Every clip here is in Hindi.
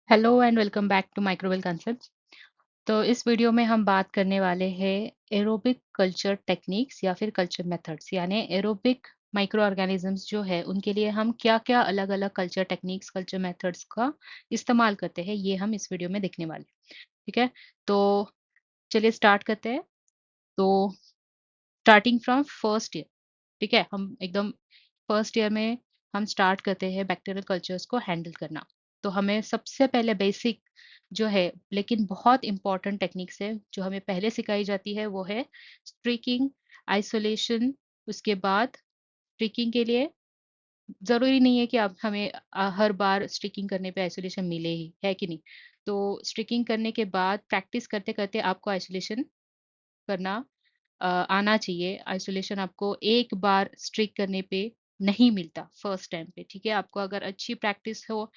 Hello and welcome back to microwell concepts. तो इस वीडियो में हम बात करने वाले हैं एरोबिक कल्चर टेक्निक्स या फिर कल्चर मेथड्स, यानी एरोबिक माइक्रो ऑर्गेनिजम्स जो है उनके लिए हम क्या क्या अलग अलग कल्चर टेक्निक्स कल्चर मेथड्स का इस्तेमाल करते हैं, ये हम इस वीडियो में देखने वाले हैं। ठीक है, तो चलिए स्टार्ट करते हैं। तो स्टार्टिंग फ्रॉम फर्स्ट ईयर, ठीक है, हम एकदम फर्स्ट ईयर में हम स्टार्ट करते हैं बैक्टीरियल कल्चर्स को हैंडल करना। तो हमें सबसे पहले बेसिक जो है लेकिन बहुत इंपॉर्टेंट टेक्निक्स है जो हमें पहले सिखाई जाती है, वो है स्ट्रीकिंग, आइसोलेशन। उसके बाद स्ट्रीकिंग के लिए जरूरी नहीं है कि आप हमें हर बार स्ट्रीकिंग करने पे आइसोलेशन मिले ही, है कि नहीं। तो स्ट्रीकिंग करने के बाद प्रैक्टिस करते करते आपको आइसोलेशन करना आना चाहिए। आइसोलेशन आपको एक बार स्ट्रिक करने पे नहीं मिलता फर्स्ट टाइम पे, ठीक है। आपको अगर अच्छी प्रैक्टिस हो,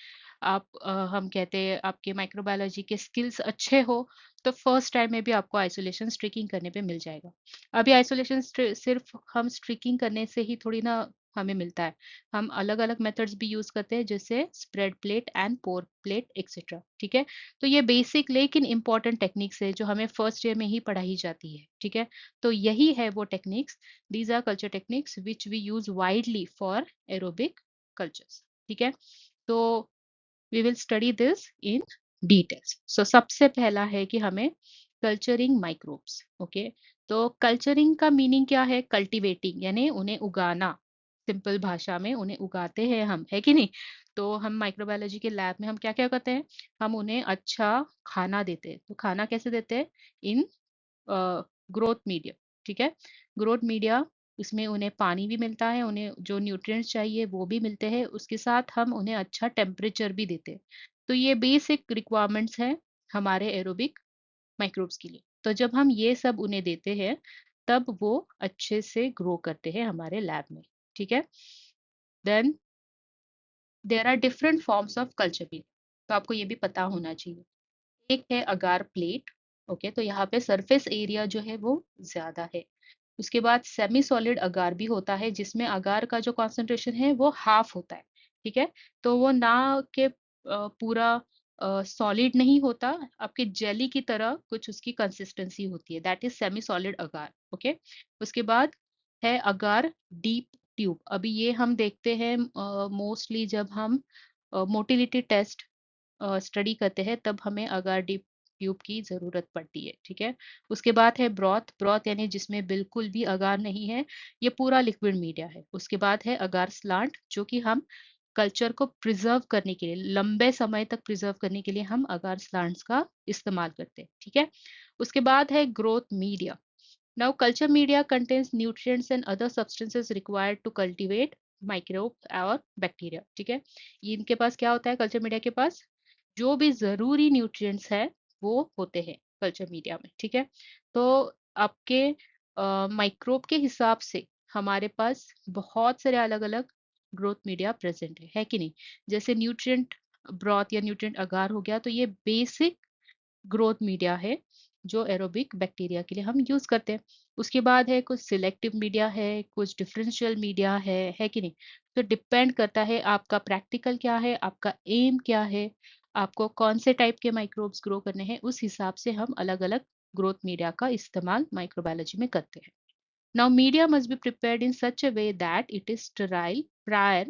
आप हम कहते हैं आपके माइक्रोबायोलॉजी के स्किल्स अच्छे हो, तो फर्स्ट टाइम में भी आपको आइसोलेशन स्ट्रिकिंग करने पे मिल जाएगा। अभी आइसोलेशन सिर्फ हम स्ट्रिकिंग करने से ही थोड़ी ना हमें मिलता है। हम अलग अलग मेथड्स भी यूज करते हैं, जैसे spread plate and pour plate etcetera, ठीक है। तो ये बेसिक लेकिन इंपॉर्टेंट टेक्निक्स है जो हमें फर्स्ट ईयर में ही पढ़ाई जाती है, ठीक है। तो यही है वो techniques, these are culture techniques which we use widely for aerobic cultures, ठीक है। तो we will study this in details. So सबसे पहला है कि हमें कल्चरिंग माइक्रोब्स, ओके। तो कल्चरिंग का मीनिंग क्या है? कल्टीवेटिंग, यानी उन्हें उगाना। सिंपल भाषा में उन्हें उगाते हैं हम, है कि नहीं। तो हम माइक्रोबायोलॉजी के लैब में हम क्या क्या करते हैं? हम उन्हें अच्छा खाना देते हैं। तो खाना कैसे देते हैं? इन ग्रोथ मीडिया, ठीक है। ग्रोथ मीडिया, उसमें उन्हें पानी भी मिलता है, उन्हें जो न्यूट्रिएंट्स चाहिए वो भी मिलते हैं, उसके साथ हम उन्हें अच्छा टेम्परेचर भी देते हैं। तो ये बेसिक रिक्वायरमेंट्स हैं हमारे एरोबिक माइक्रोब्स के लिए। तो जब हम ये सब उन्हें देते हैं, तब वो अच्छे से ग्रो करते हैं हमारे लैब में, ठीक है। Then there are different forms of culture भी, तो आपको ये भी पता होना चाहिए। एक है अगार प्लेट, ओके। तो यहाँ पे सरफेस एरिया जो है वो ज्यादा है। उसके बाद सेमी सॉलिड अगार भी होता है, जिसमें अगार का जो कॉन्सेंट्रेशन है वो हाफ होता है, ठीक है। तो वो ना के पूरा सॉलिड नहीं होता, आपके जेली की तरह कुछ उसकी कंसिस्टेंसी होती है, that is semi solid agar, okay. उसके बाद है अगार डीप ट्यूब। अभी ये हम देखते हैं मोस्टली जब हम मोटिलिटी टेस्ट स्टडी करते हैं, तब हमें अगार डीप ट्यूब की जरूरत पड़ती है, ठीक है। उसके बाद है ब्रॉथ। ब्रॉथ यानी जिसमें बिल्कुल भी अगार नहीं है, ये पूरा लिक्विड मीडिया है। उसके बाद है अगार स्लांट, जो कि हम कल्चर को प्रिजर्व करने के लिए, लंबे समय तक प्रिजर्व करने के लिए हम अगार स्लांट्स का इस्तेमाल करते हैं, ठीक है। उसके बाद है growth media. Now culture media contains nutrients and other substances required to cultivate microbe और बैक्टीरिया, ठीक है। ये इनके पास क्या होता है? कल्चर मीडिया के पास जो भी जरूरी न्यूट्रिएंट्स है वो होते हैं कल्चर मीडिया में, ठीक है। तो आपके माइक्रोब के हिसाब से हमारे पास बहुत सारे अलग अलग ग्रोथ मीडिया प्रेजेंट है कि नहीं। जैसे न्यूट्रिएंट ब्रॉथ या न्यूट्रिएंट अगार हो गया, तो ये बेसिक ग्रोथ मीडिया है जो एरोबिक बैक्टीरिया के लिए हम यूज करते हैं। उसके बाद है कुछ सिलेक्टिव मीडिया है, कुछ डिफरेंशियल मीडिया है कि नहीं। तो डिपेंड करता है आपका प्रैक्टिकल क्या है, आपका एम क्या है, आपको कौन से टाइप के माइक्रोब्स ग्रो करने हैं, उस हिसाब से हम अलग अलग ग्रोथ मीडिया का इस्तेमाल माइक्रोबायोलॉजी में करते हैं। Now, media must be prepared in such a way that it is sterile prior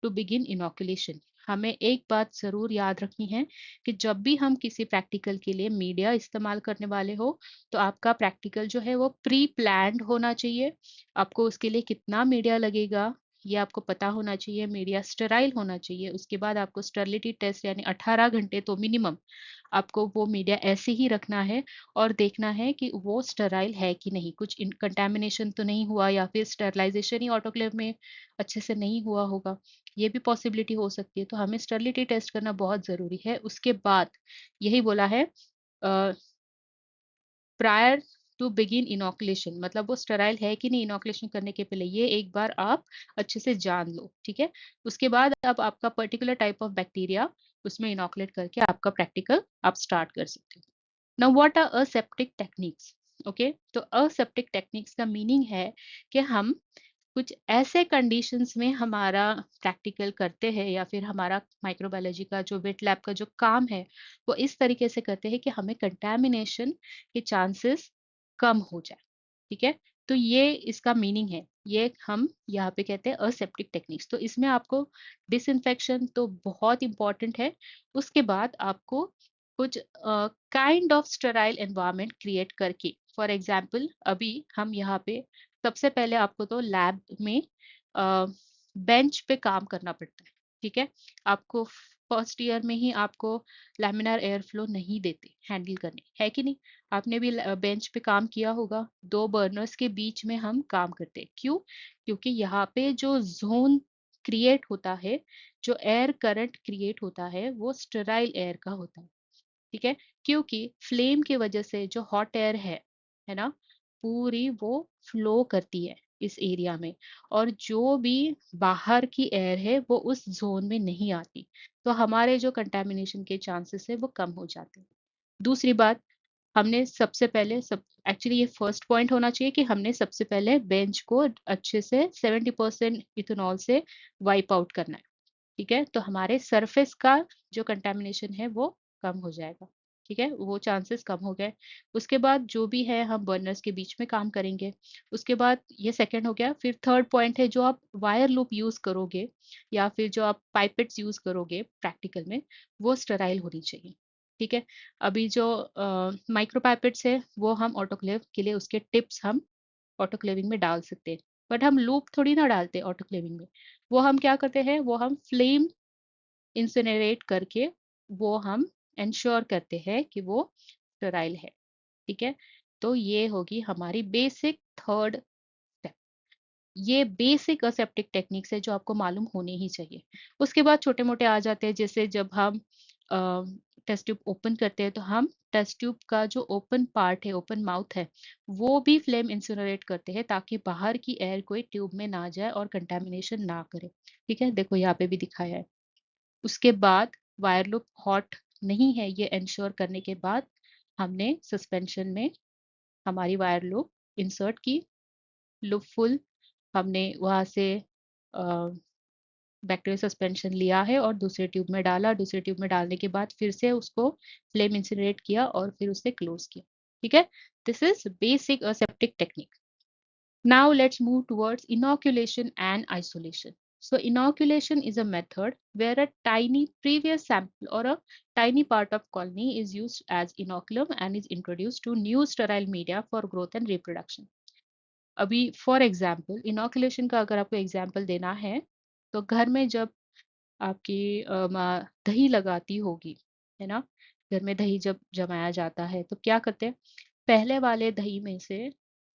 to begin inoculation. हमें एक बात जरूर याद रखनी है कि जब भी हम किसी प्रैक्टिकल के लिए मीडिया इस्तेमाल करने वाले हो, तो आपका प्रैक्टिकल जो है वो प्री प्लान्ड होना चाहिए। आपको उसके लिए कितना मीडिया लगेगा ये आपको पता होना चाहिए। मीडिया स्टेराइल होना चाहिए। उसके बाद आपको स्टेरिलिटी टेस्ट, यानी 18 घंटे तो मिनिमम आपको वो मीडिया ऐसे ही रखना है और देखना है कि वो स्टेराइल है कि नहीं, कुछ कंटेमिनेशन तो नहीं हुआ, या फिर स्टेरलाइजेशन ही ऑटोक्लेव में अच्छे से नहीं हुआ होगा, ये भी पॉसिबिलिटी हो सकती है। तो हमें स्टेरिलिटी टेस्ट करना बहुत जरूरी है। उसके बाद यही बोला है प्रायर टू बिगिन इनोकुलेशन, मतलब वो स्टेराइल है कि नहीं इनोकुलेशन करने के पहले, ये एक बार आप अच्छे से जान लो, ठीक है। उसके बाद अब आपका पर्टिकुलर टाइप ऑफ बैक्टीरिया उसमें इनोकुलेट करके आपका प्रैक्टिकल आप स्टार्ट कर सकते हो। Now what are aseptic techniques, okay. तो असेप्टिक टेक्निक्स का मीनिंग है कि हम कुछ ऐसे कंडीशंस में हमारा प्रैक्टिकल करते हैं या फिर हमारा माइक्रोबायोलॉजी का जो वेट लैब का जो काम है वो इस तरीके से करते हैं कि हमें कंटामिनेशन के चांसेस कम हो जाए। ठीक है, तो ये इसका मीनिंग है। ये हम यहाँ पे कहते हैं असेप्टिक टेक्निक्स। तो इसमें आपको डिसइंफेक्शन तो बहुत इंपॉर्टेंट है। उसके बाद आपको कुछ kind of sterile environment create करके, फॉर एग्जांपल अभी हम यहाँ पे सबसे पहले आपको तो लैब में बेंच पे काम करना पड़ता है। ठीक है, आपको फर्स्ट ईयर में ही आपको लैमिनार एयर फ्लो नहीं देते हैंडल करने, है कि नहीं? आपने भी बेंच पे काम किया होगा। दो बर्नर्स के बीच में हम काम करते हैं, क्यों? क्योंकि यहाँ पे जो जोन क्रिएट होता है, जो एयर करंट क्रिएट होता है, वो स्टेराइल एयर का होता है। ठीक है, क्योंकि फ्लेम की वजह से जो हॉट एयर है ना, पूरी वो फ्लो करती है इस एरिया में, और जो भी बाहर की एयर है वो उस जोन में नहीं आती। तो हमारे जो कंटेमिनेशन के चांसेस है वो कम हो जाते हैं। दूसरी बात, हमने सबसे पहले सब एक्चुअली ये फर्स्ट पॉइंट होना चाहिए कि हमने सबसे पहले बेंच को अच्छे से 70% इथेनॉल से वाइप आउट करना है। ठीक है, तो हमारे सरफेस का जो कंटेमिनेशन है वो कम हो जाएगा। ठीक है, वो चांसेस कम हो गए। उसके बाद जो भी है हम बर्नर्स के बीच में काम करेंगे। उसके बाद ये सेकंड हो गया। फिर थर्ड पॉइंट है, जो आप वायर लूप यूज करोगे या फिर जो आप पाइपेट्स यूज करोगे प्रैक्टिकल में, वो स्टेराइल होनी चाहिए। ठीक है, अभी जो माइक्रो पाइपेट्स है वो हम ऑटोक्लेव के लिए उसके टिप्स हम ऑटोक्लेविंग में डाल सकते हैं, बट हम लूप थोड़ी ना डालते ऑटोक्लेविंग में। वो हम क्या करते हैं, वो हम फ्लेम इंसिनरेट करके वो हम इंश्योर करते हैं कि वो स्टेराइल है। ठीक है, तो ये होगी हमारी बेसिक थर्ड स्टेप। ये बेसिक असेप्टिक टेक्निक्स है जो आपको मालूम होने ही चाहिए। उसके बाद छोटे मोटे आ जाते हैं, जैसे जब हम टेस्ट ट्यूब ओपन करते हैं तो हम टेस्ट ट्यूब का जो ओपन पार्ट है, ओपन माउथ है, वो भी फ्लेम इंसिनरेट करते हैं ताकि बाहर की एयर कोई ट्यूब में ना जाए और कंटेमिनेशन ना करे। ठीक है, देखो यहाँ पे भी दिखाया है। उसके बाद वायर लूप हॉट नहीं है ये इंश्योर करने के बाद हमने सस्पेंशन में हमारी वायर लूप इंसर्ट की, लूप फुल हमने वहां से बैक्टीरियल सस्पेंशन लिया है और दूसरे ट्यूब में डाला। दूसरे ट्यूब में डालने के बाद फिर से उसको फ्लेम इंसिनरेट किया और फिर उसे क्लोज किया। ठीक है, this is basic aseptic technique. Now let's move towards inoculation and isolation. So inoculation is a method where a tiny previous sample or a tiny part of colony is used as inoculum and is introduced to new sterile media for growth and reproduction. अभी फॉर एग्जाम्पल इनोकुलेशन का अगर आपको एग्जाम्पल देना है, तो घर में जब आपकी माँ दही लगाती होगी, है ना, घर में दही जब जमाया जाता है तो क्या करते हैं, पहले वाले दही में से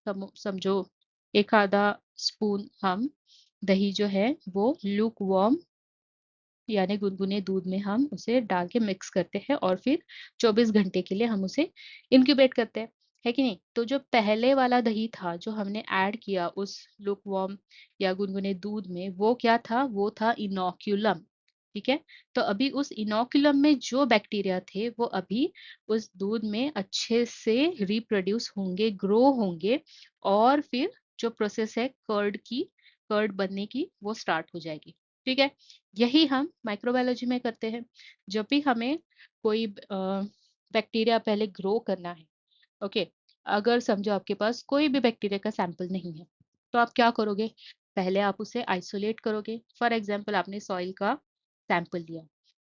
समझो एक आधा स्पून हम दही जो है वो लूक वार्म यानी गुनगुने दूध में हम उसे डाल के मिक्स करते हैं और फिर 24 घंटे के लिए हम उसे इंक्यूबेट करते हैं, है कि नहीं? तो जो पहले वाला दही था जो हमने ऐड किया उस लुक वार्म या गुनगुने दूध में, वो क्या था? वो था इनोक्यूलम। ठीक है, तो अभी उस इनोक्यूलम में जो बैक्टीरिया थे वो अभी उस दूध में अच्छे से रिप्रोड्यूस होंगे, ग्रो होंगे, और फिर जो प्रोसेस है कर्ड बनने की, वो स्टार्ट हो जाएगी। ठीक है, यही हम माइक्रोबायोलॉजी में करते हैं। जब भी हमें कोई बैक्टीरिया पहले ग्रो करना है, ओके, अगर समझो आपके पास कोई भी बैक्टीरिया का सैंपल नहीं है, तो आप क्या करोगे? पहले आप उसे आइसोलेट करोगे। फॉर एग्जांपल आपने सॉइल का सैंपल लिया,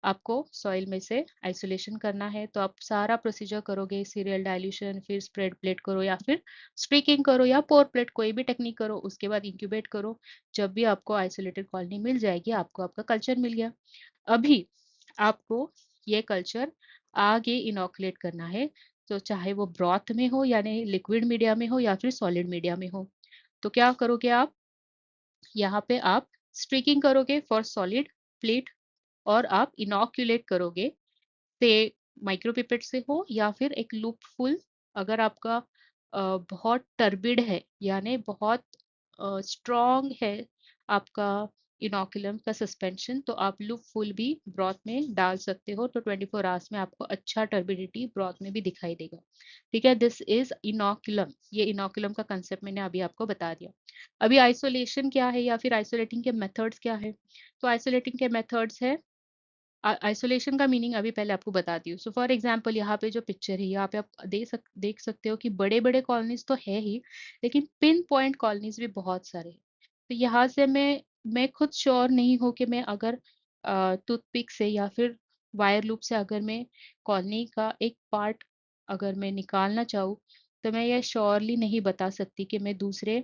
आपको सॉइल में से आइसोलेशन करना है, तो आप सारा प्रोसीजर करोगे, सीरियल डाइल्यूशन, फिर स्प्रेड प्लेट करो या फिर स्ट्रीकिंग करो या पोर प्लेट, कोई भी टेक्निक करो। उसके बाद इंक्यूबेट करो। जब भी आपको आइसोलेटेड कॉलोनी मिल जाएगी, आपको आपका कल्चर मिल गया। अभी आपको ये कल्चर आगे इनोकुलेट करना है, तो चाहे वो ब्रॉथ में हो यानी लिक्विड मीडिया में हो या फिर सॉलिड मीडिया में हो। तो क्या करोगे आप? यहाँ पे आप स्ट्रीकिंग करोगे फॉर सॉलिड प्लेट, और आप इनोकुलेट करोगे से माइक्रोपिपेट से हो या फिर एक लूप फुल। अगर आपका बहुत टर्बिड है यानी बहुत स्ट्रॉन्ग है आपका इनोकुलम का सस्पेंशन, तो आप लूप फुल भी ब्रॉथ में डाल सकते हो, तो 24 आवर्स में आपको अच्छा टर्बिडिटी ब्रॉथ में भी दिखाई देगा। ठीक है, दिस इज इनोकुलम। ये इनोकुलम का कंसेप्ट मैंने अभी आपको बता दिया। अभी आइसोलेशन क्या है या फिर आइसोलेटिंग के मेथड्स क्या है? तो आइसोलेटिंग के मेथड्स है, आइसोलेशन का मीनिंग अभी पहले आपको बताती हूँ। सो फॉर एग्जांपल यहाँ पे जो पिक्चर है, यहाँ पे आप देख सकते हो कि बड़े बड़े कॉलोनीज तो है ही, लेकिन पिन पॉइंट कॉलोनीज भी बहुत सारे हैं। तो यहाँ से मैं खुद श्योर नहीं हूँ कि मैं अगर टूथपिक से या फिर वायर लूप से अगर मैं कॉलोनी का एक पार्ट अगर मैं निकालना चाहूँ, तो मैं ये श्योरली नहीं बता सकती कि मैं दूसरे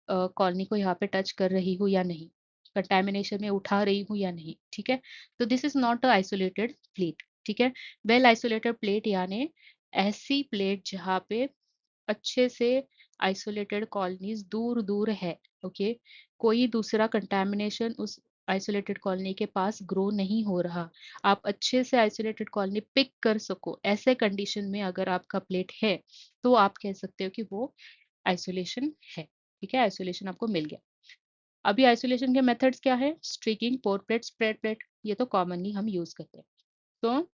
कॉलोनी को यहाँ पे टच कर रही हूँ या नहीं, कंटेमिनेशन में उठा रही हूँ या नहीं। ठीक है, तो this is not a isolated plate. ठीक है, वेल आइसोलेटेड प्लेट यानी ऐसी प्लेट जहाँ पे अच्छे से आइसोलेटेड कॉलोनीज दूर दूर है। ओके, कोई दूसरा कंटेमिनेशन उस आइसोलेटेड कॉलोनी के पास ग्रो नहीं हो रहा, आप अच्छे से आइसोलेटेड कॉलोनी पिक कर सको, ऐसे कंडीशन में अगर आपका प्लेट है, तो आप कह सकते हो कि वो आइसोलेशन है। ठीक है, आइसोलेशन आपको मिल गया। अभी आइसोलेशन के मेथड्स क्या है? स्ट्रीकिंग, पोर प्लेट, स्प्रेड प्लेट, ये तो कॉमनली हम यूज करते हैं। तो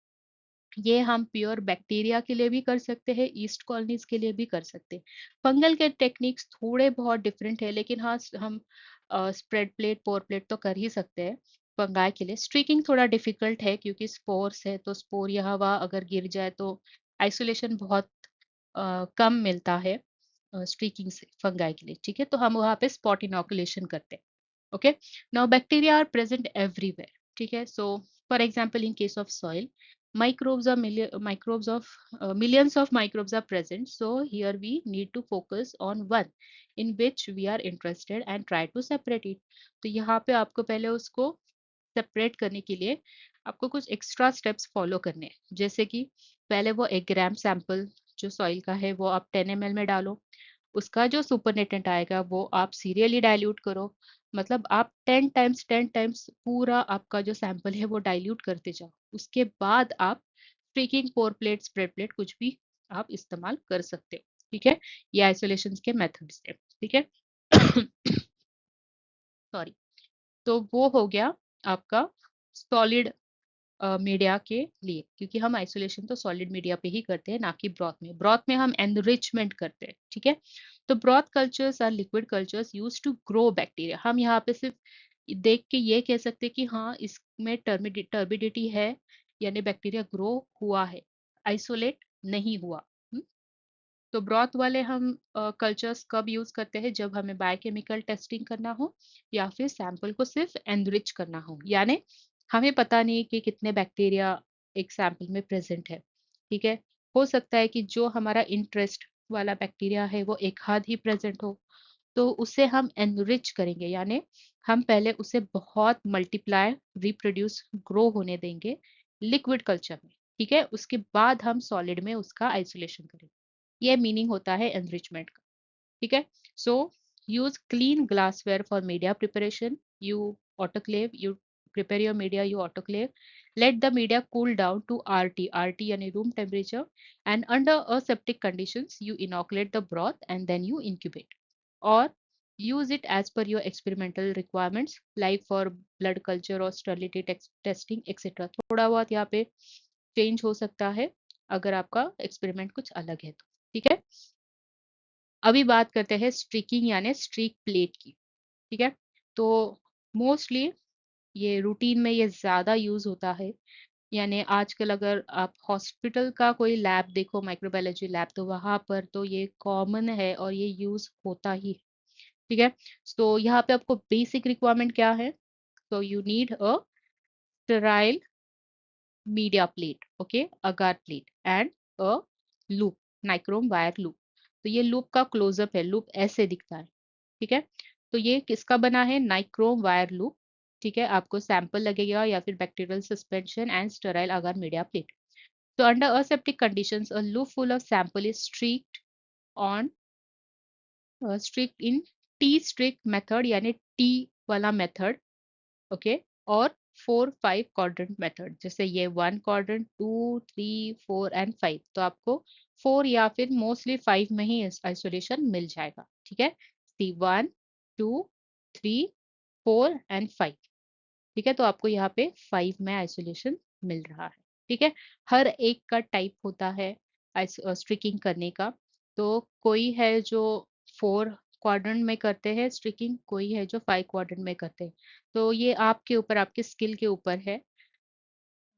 ये हम प्योर बैक्टीरिया के लिए भी कर सकते हैं, ईस्ट कॉलोनीज के लिए भी कर सकते हैं। फंगल के टेक्निक्स थोड़े बहुत डिफरेंट है, लेकिन हाँ हम स्प्रेड प्लेट, पोर प्लेट तो कर ही सकते हैं फंगाई के लिए। स्ट्रीकिंग थोड़ा डिफिकल्ट है क्योंकि स्पोर्स है, तो स्पोर यहाँ वहाँ अगर गिर जाए तो आइसोलेशन बहुत कम मिलता है स्ट्रीकिंग से फंगाई के लिए। ठीक है, तो हम वहाँ पे स्पॉट इनोकुलेशन करते हैं। Okay, now bacteria are present everywhere. ठीक है, so for example in case of soil, millions of microbes are present, so here we need to focus on one in which we are interested and try to separate it. तो यहाँ पे आपको पहले उसको सेपरेट करने के लिए आपको कुछ एक्स्ट्रा स्टेप्स फॉलो करने हैं, जैसे कि पहले वो 1 ग्राम सैंपल जो सॉइल का है वो आप 10 ml में डालो, उसका जो सुपरनेटेंट आएगा वो आप सीरियली डाइल्यूट करो, मतलब आप 10 टाइम्स पूरा आपका जो सैंपल है वो डाइल्यूट करते जाओ। उसके बाद आप स्ट्रीकिंग, पोर प्लेट, स्प्रेड प्लेट कुछ भी आप इस्तेमाल कर सकते हो। ठीक है, ये आइसोलेशन के मेथड्स है। ठीक है सॉरी, तो वो हो गया आपका सॉलिड मीडिया के लिए, क्योंकि हम आइसोलेशन तो सॉलिड मीडिया पे ही करते हैं, ना कि ब्रॉथ में। ब्रॉथ में हम एनरिचमेंट करते हैं। ठीक है, तो broth cultures are liquid cultures use to grow bacteria. हम यहाँ पे सिर्फ देख के ये कह सकते हैं कि हाँ इसमें टर्बिडिटी है, यानी बैक्टीरिया ग्रो हुआ है, आइसोलेट नहीं हुआ। तो ब्रॉथ वाले हम कल्चर्स कब यूज करते हैं? जब हमें बायोकेमिकल टेस्टिंग करना हो या फिर सैंपल को सिर्फ एनरिच करना हो, यानी हमें पता नहीं कि कितने बैक्टीरिया एक सैंपल में प्रेजेंट है। ठीक है, हो सकता है कि जो हमारा इंटरेस्ट वाला बैक्टीरिया है वो एक हाथ ही प्रेजेंट हो, तो उसे हम एनरिच करेंगे, यानी हम पहले उसे बहुत मल्टीप्लाई, रिप्रोड्यूस, ग्रो होने देंगे लिक्विड कल्चर में। ठीक है, उसके बाद हम सॉलिड में उसका आइसोलेशन करेंगे। ये मीनिंग होता है एनरिचमेंट का। ठीक है, so use clean glassware for media preparation, you autoclave, you prepare your media, you autoclave, let the media cool down to RT यानी room temperature, and under aseptic conditions you inoculate the broth and then you incubate, or use it as per your experimental requirements like for blood culture or sterility testing etc. थोड़ा बहुत यहाँ पे चेंज हो सकता है अगर आपका एक्सपेरिमेंट कुछ अलग है तो। ठीक है, अभी बात करते हैं स्ट्रीकिंग यानी स्ट्रीक प्लेट की। ठीक है, तो मोस्टली ये रूटीन में ये ज्यादा यूज होता है, यानी आजकल अगर आप हॉस्पिटल का कोई लैब देखो, माइक्रोबायोलॉजी लैब, तो वहां पर तो ये कॉमन है और ये यूज होता ही है। ठीक है, तो यहाँ पे आपको बेसिक रिक्वायरमेंट क्या है? तो you need a sterile media plate, okay, agar plate and a loop, nichrome wire loop. तो ये लूप का क्लोजअप है, लूप ऐसे दिखता है। ठीक है, तो ये किसका बना है? Nichrome wire loop. ठीक है, आपको सैंपल लगेगा या फिर bacterial suspension and sterile agar media plate. So under aseptic conditions, a loop full of sample is on streaked in T-streak method, यानी T वाला मेथड, ओके, और 4-5 क्वाड्रेंट मेथड, जैसे ये 1 क्वाड्रेंट, 2, 3, 4 एंड 5, तो आपको 4 या फिर मोस्टली 5 में ही आइसोलेशन मिल जाएगा। ठीक है, सी 1, 2, 3, 4 एंड 5। ठीक है, तो आपको यहाँ पे 5 में आइसोलेशन मिल रहा है। ठीक है, हर एक का टाइप होता है स्ट्रिकिंग करने का। तो कोई है जो 4 क्वाड्रेंट में करते हैं स्ट्रिकिंग, कोई है जो 5 क्वाड्रेंट में करते हैं। तो ये आपके ऊपर, आपके स्किल के ऊपर है,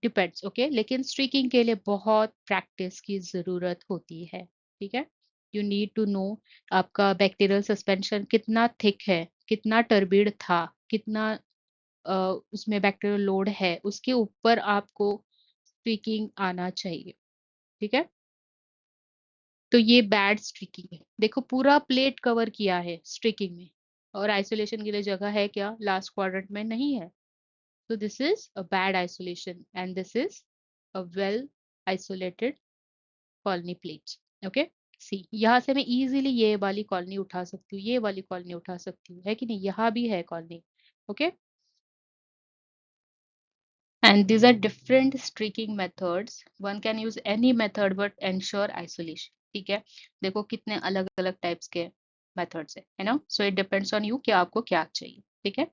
डिपेंड्स। ओके, लेकिन स्ट्रीकिंग के लिए बहुत प्रैक्टिस की जरूरत होती है। ठीक है, यू नीड टू नो आपका बैक्टीरियल सस्पेंशन कितना थिक है, कितना टर्बिड था, कितना अ, उसमें बैक्टीरियल लोड है, उसके ऊपर आपको स्ट्रीकिंग आना चाहिए। ठीक है, तो ये बैड स्ट्रीकिंग है। देखो पूरा प्लेट कवर किया है स्ट्रीकिंग में, और आइसोलेशन के लिए जगह है क्या, लास्ट क्वाड्रेंट में नहीं है। So this is a bad isolation and this is a well isolated colony plate. Okay? See, यहाँ से मैं easily ये वाली कॉलोनी उठा सकती हूँ, ये वाली कॉलोनी उठा सकती हूँ, है कि नहीं, यहाँ भी है colony. Okay, and these are different streaking methods. One can use any method but ensure isolation. ठीक है, देखो कितने अलग अलग टाइप्स के मेथड्स है ना, so it depends on you कि आपको क्या चाहिए। ठीक है,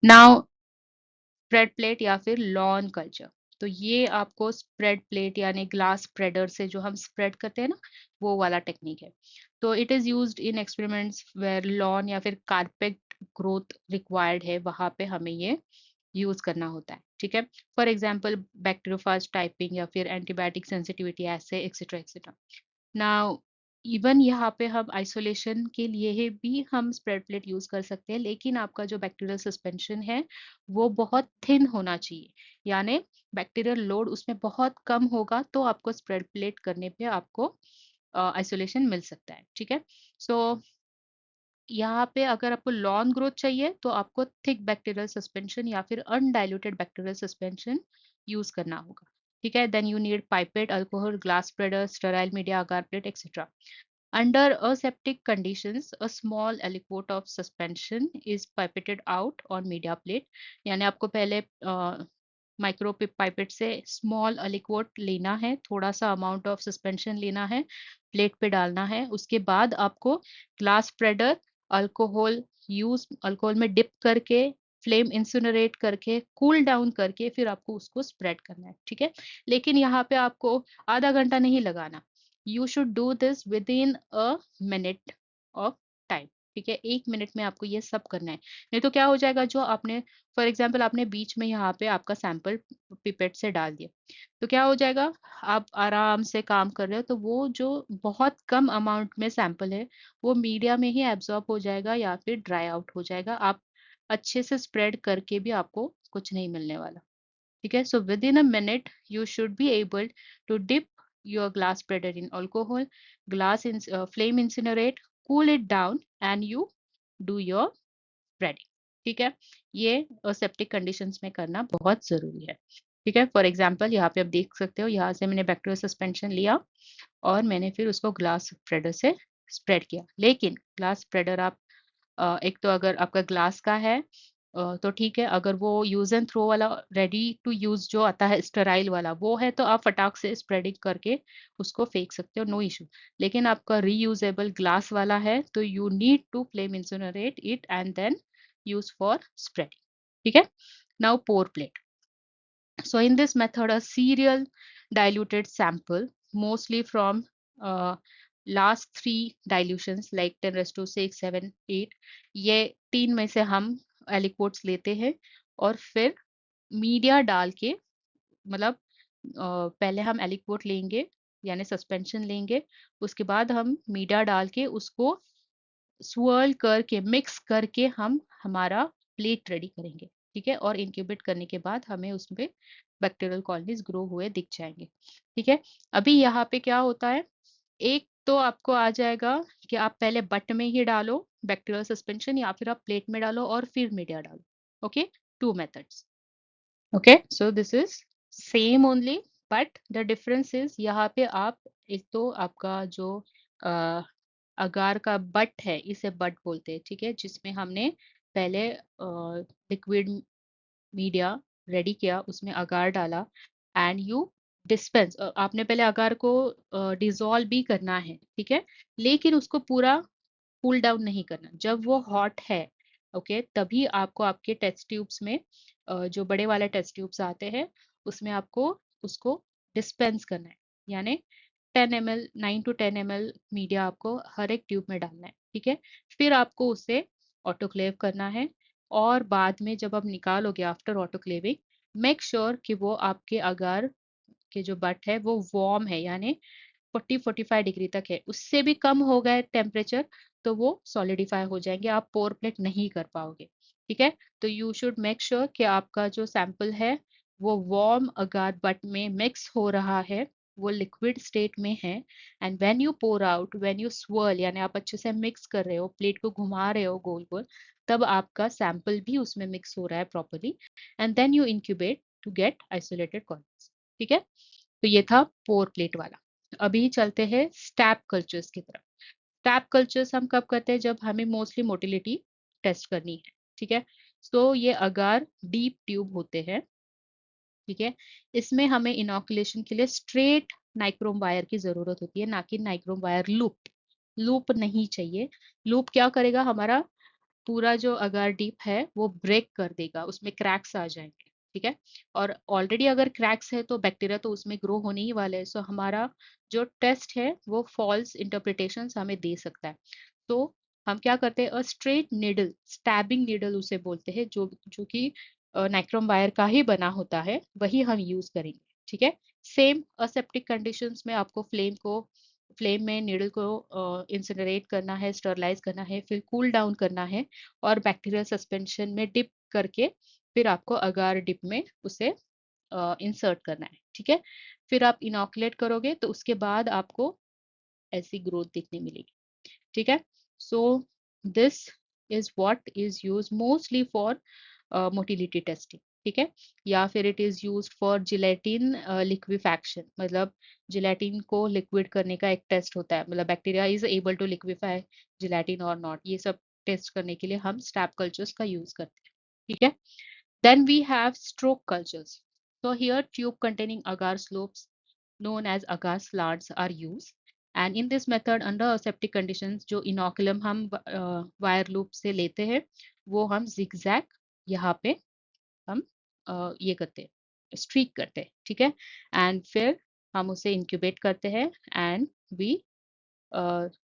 नाउ स्प्रेड प्लेट या फिर लॉन कल्चर। तो ये आपको स्प्रेड प्लेट यानी ग्लास स्प्रेडर से जो हम स्प्रेड करते हैं ना, वो वाला टेक्निक है। तो it is used in experiments where lawn या फिर कारपेट ग्रोथ रिक्वायर्ड है, वहां पे हमें ये यूज करना होता है। ठीक है, फॉर एग्जाम्पल बैक्टीरियोफाज टाइपिंग या फिर एंटीबायोटिक सेंसिटिविटी ऐसे एक्सेट्रा एक्सेट्रा। नाउ इवन यहाँ पे हम आइसोलेशन के लिए भी हम स्प्रेड प्लेट यूज कर सकते हैं, लेकिन आपका जो बैक्टीरियल सस्पेंशन है वो बहुत थिन होना चाहिए, यानी बैक्टीरियल लोड उसमें बहुत कम होगा, तो आपको स्प्रेड प्लेट करने पे आपको आइसोलेशन मिल सकता है। ठीक है, सो यहाँ पे अगर आपको लॉन्ग ग्रोथ चाहिए तो आपको थिक बैक्टीरियल सस्पेंशन या फिर अनडाइल्यूटेड बैक्टीरियल सस्पेंशन यूज करना होगा। ठीक है, then you need pipette, alcohol, glass spreader, sterile media, agar plate etcetera. Under aseptic conditions, a small aliquot of suspension is pipetted out on media plate। यानी आपको पहले माइक्रो पाइपेट से स्मॉल अलिक्वोट लेना है, थोड़ा सा अमाउंट ऑफ सस्पेंशन लेना है, प्लेट पे डालना है। उसके बाद आपको glass spreader, alcohol use, alcohol में डिप करके, फ्लेम इंसिनरेट करके, कूल डाउन करके फिर आपको उसको स्प्रेड करना है। ठीक है, लेकिन यहाँ पे आपको आधा घंटा नहीं लगाना, you should do this with in a minute of time. ठीक है, 1 मिनट में आपको ये सब करना है, नहीं तो क्या हो जाएगा, जो आपने फॉर एग्जाम्पल आपने बीच में यहाँ पे आपका सैंपल पिपेट से डाल दिया, तो क्या हो जाएगा, आप आराम से काम कर रहे हो तो वो जो बहुत कम अमाउंट में सैंपल है वो मीडिया में ही एब्जॉर्ब हो जाएगा या फिर ड्राई आउट हो जाएगा। आप अच्छे से स्प्रेड करके भी आपको कुछ नहीं मिलने वाला। ठीक है, so within a minute you should be able to dip your glass spreader in alcohol, flame incinerate, cool it down and you do your spreading। ठीक है, ये aseptic conditions में करना बहुत जरूरी है। ठीक है, फॉर एग्जाम्पल यहाँ पे आप देख सकते हो, यहाँ से मैंने बैक्टीरियल सस्पेंशन लिया और मैंने फिर उसको ग्लास स्प्रेडर से स्प्रेड किया। लेकिन ग्लास स्प्रेडर आप एक तो अगर आपका ग्लास का है तो ठीक है, अगर वो यूज एंड थ्रो वाला रेडी टू यूज जो आता है स्टेराइल वाला वो है, तो आप फटाक से स्प्रेडिंग करके उसको फेंक सकते हो, नो इशू। लेकिन आपका रीयूजेबल ग्लास वाला है तो you need to flame incinerate it and then use for spreading. ठीक है, now pour plate. So in this method, a serial diluted sample, mostly from last three dilutions like 10 raised to 6, 7, 8, ये तीन में से हम एलिक्वोट्स लेते हैं और फिर मीडिया डाल के, मतलब पहले हम एलिक्वोट लेंगे यानी सस्पेंशन लेंगे, उसके बाद हम मीडिया डाल के उसको swirl करके मिक्स करके हम हमारा प्लेट रेडी करेंगे। ठीक है, और इंक्यूबेट करने के बाद हमें उसमें बैक्टीरियल कॉलोनीज ग्रो हुए दिख जाएंगे। ठीक है, अभी यहाँ पे क्या होता है, एक तो आपको आ जाएगा कि आप पहले बट में ही डालो बैक्टीरियल सस्पेंशन या फिर आप प्लेट में डालो और फिर मीडिया डालो। Okay, two methods. Okay, so this is same only, but the difference is यहाँ पे आप, एक तो आपका जो अगार का बट है, इसे बट बोलते हैं। ठीक है, जिसमें हमने पहले लिक्विड मीडिया रेडी किया, उसमें अगार डाला एंड यू डिस्पेंस, आपने पहले अगार को डिसॉल्व भी करना है। ठीक है, लेकिन उसको पूरा कूल डाउन नहीं करना, जब वो हॉट है ओके, तभी आपको आपके टेस्ट ट्यूब्स में जो बड़े वाले टेस्ट ट्यूब्स आते हैं उसमें आपको उसको डिस्पेंस करना है, यानी 10 ml 9 to 10 ml मीडिया आपको हर एक ट्यूब में डालना है, ठीक है। फिर आपको उसे ऑटोक्लेव करना है, और बाद में जब आप निकालोगे आफ्टर ऑटोक्लेविंग, मेक श्योर कि वो आपके अगार के जो बट है वो वार्म है, यानी 40-45 डिग्री तक है। उससे भी कम हो गए टेम्परेचर तो वो सॉलिडिफाई हो जाएंगे, आप पोर प्लेट नहीं कर पाओगे, ठीक है। तो यू शुड मेक श्योर कि आपका जो सैंपल है वो वार्म अगार बट में मिक्स हो रहा है, वो लिक्विड स्टेट में है। And when you pour out, when you swirl, यानी आप अच्छे से मिक्स कर रहे हो, प्लेट को घुमा रहे हो गोल गोल, तब आपका सैंपल भी उसमें मिक्स हो रहा है properly, and then you incubate to get isolated corners, ठीक है। तो ये था पोर प्लेट वाला। अभी चलते हैं स्टैप कल्चर्स की तरफ। स्टैप कल्चर्स हम कब करते हैं? जब हमें मोस्टली मोटिलिटी टेस्ट करनी है, ठीक है। तो ये अगार डीप ट्यूब होते हैं, ठीक है। इसमें हमें इनोकुलेशन के लिए स्ट्रेट नाइक्रोम वायर की जरूरत होती है, ना कि नाइक्रोम वायर लूप। लूप नहीं चाहिए। लूप क्या करेगा? हमारा पूरा जो अगार डीप है वो ब्रेक कर देगा, उसमें क्रैक्स आ जाएंगे, ठीक है। और ऑलरेडी अगर क्रैक्स है तो बैक्टीरिया तो उसमें ग्रो होने ही वाले हैं, सो हमारा जो टेस्ट है वो फॉल्स इंटरप्रिटेशन हमें दे सकता है। तो हम क्या करते हैं, स्ट्रेट निडल, स्टैबिंग निडल उसे बोलते हैं, जो जो कि नाइक्रोम वायर का ही बना होता है, वही हम यूज करेंगे, ठीक है। सेम असेप्टिक कंडीशंस में आपको फ्लेम में नीडल को इंसिनरेट करना है, स्टरलाइज करना है, फिर कूल डाउन करना है, और बैक्टीरियल सस्पेंशन में डिप करके फिर आपको अगार डिप में उसे इंसर्ट करना है, ठीक है। फिर आप इनोकुलेट करोगे तो उसके बाद आपको ऐसी ग्रोथ दिखने मिलेगी, ठीक है। So this is what is use mostly for motility testing, ठीक है। या फिर it is use for gelatin liquefaction, मतलब जिलेटिन को लिक्विड करने का एक टेस्ट होता है, मतलब bacteria is able to liquify gelatin और नॉट, ये सब टेस्ट करने के लिए हम स्टैप कल्चर्स का यूज करते हैं, ठीक है। Then we have stroke cultures. So here tube containing agar slopes known as agar slants are used. And in this method under aseptic conditions जो inoculum हम वायर लूप से लेते हैं वो हम zigzag यहाँ पे हम ये करते हैं, स्ट्रीक करते हैं, ठीक है। एंड फिर हम उसे इंक्यूबेट करते हैं and we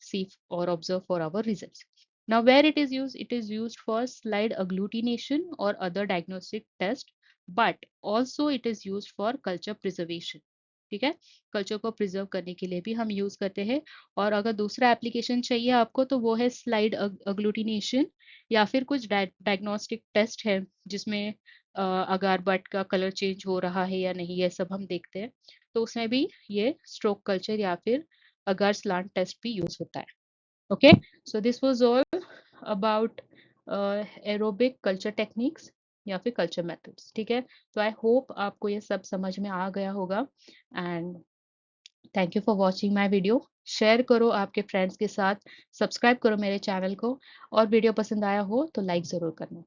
see or observe for our results. Now, where it is used for slide agglutination or other diagnostic test, but also it is used for culture preservation. ठीक है, कल्चर को प्रिजर्व करने के लिए भी हम यूज करते हैं। और अगर दूसरा एप्लीकेशन चाहिए आपको तो वो है स्लाइड अग्लूटिनेशन, या फिर कुछ डायग्नोस्टिक टेस्ट है जिसमें अगार बट का कलर चेंज हो रहा है या नहीं, ये सब हम देखते हैं। तो उसमें भी ये स्ट्रोक कल्चर या फिर agar slant test भी यूज होता है। Okay, so this was all about aerobic culture techniques या फिर कल्चर मेथड्स, ठीक है। तो आई होप आपको ये सब समझ में आ गया होगा, and thank you for watching my video. Share करो आपके फ्रेंड्स के साथ, सब्सक्राइब करो मेरे चैनल को, और वीडियो पसंद आया हो तो लाइक ज़रूर करना।